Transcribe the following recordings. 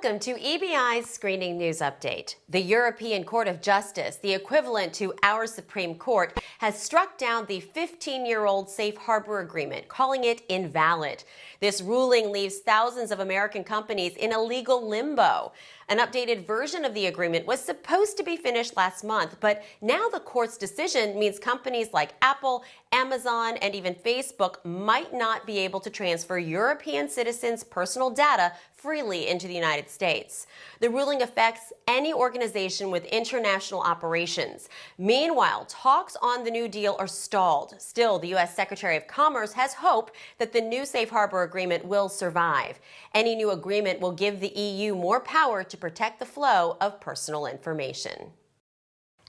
Welcome to EBI's Screening News Update. The European Court of Justice, the equivalent to our Supreme Court, has struck down the 15-year-old Safe Harbor Agreement, calling it invalid. This ruling leaves thousands of American companies in a legal limbo. An updated version of the agreement was supposed to be finished last month, but now the court's decision means companies like Apple, Amazon, and even Facebook might not be able to transfer European citizens' personal data freely into the United States. The ruling affects any organization with international operations. Meanwhile, talks on the new deal are stalled. Still, the U.S. Secretary of Commerce has hope that the new Safe Harbor Agreement will survive. Any new agreement will give the EU more power to protect the flow of personal information.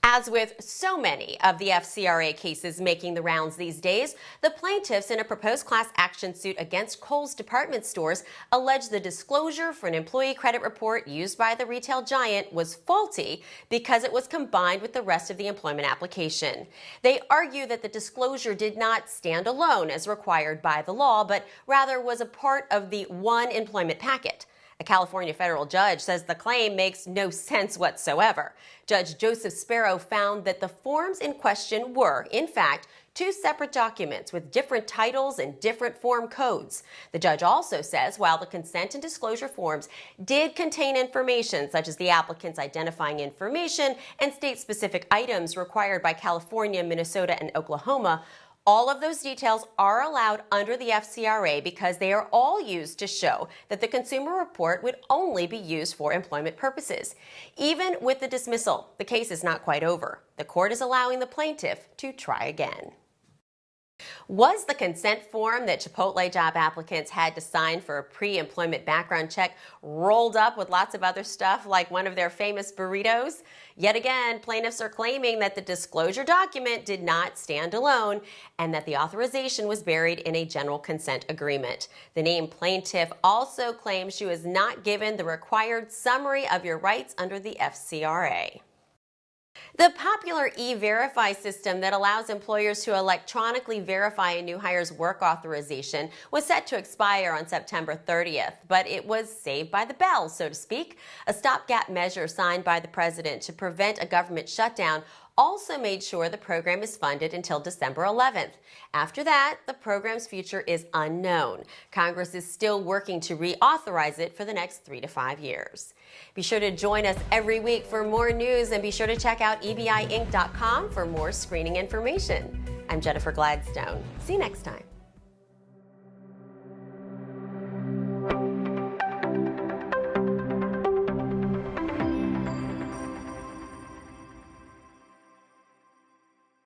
As with so many of the FCRA cases making the rounds these days, the plaintiffs in a proposed class action suit against Kohl's department stores allege the disclosure for an employee credit report used by the retail giant was faulty because it was combined with the rest of the employment application. They argue that the disclosure did not stand alone as required by the law, but rather was a part of the one employment packet. A California federal judge says the claim makes no sense whatsoever. Judge Joseph Sparrow found that the forms in question were, in fact, two separate documents with different titles and different form codes. The judge also says while the consent and disclosure forms did contain information such as the applicant's identifying information and state-specific items required by California, Minnesota, and Oklahoma, all of those details are allowed under the FCRA because they are all used to show that the consumer report would only be used for employment purposes. Even with the dismissal, the case is not quite over. The court is allowing the plaintiff to try again. Was the consent form that Chipotle job applicants had to sign for a pre-employment background check rolled up with lots of other stuff like one of their famous burritos? Yet again, plaintiffs are claiming that the disclosure document did not stand alone and that the authorization was buried in a general consent agreement. The named plaintiff also claims she was not given the required summary of your rights under the FCRA. The popular E-Verify system that allows employers to electronically verify a new hire's work authorization was set to expire on September 30th, but it was saved by the bell, so to speak. A stopgap measure signed by the president to prevent a government shutdown also made sure the program is funded until December 11th. After that, the program's future is unknown. Congress is still working to reauthorize it for the next 3 to 5 years. Be sure to join us every week for more news and be sure to check out EBIinc.com for more screening information. I'm Jennifer Gladstone. See you next time.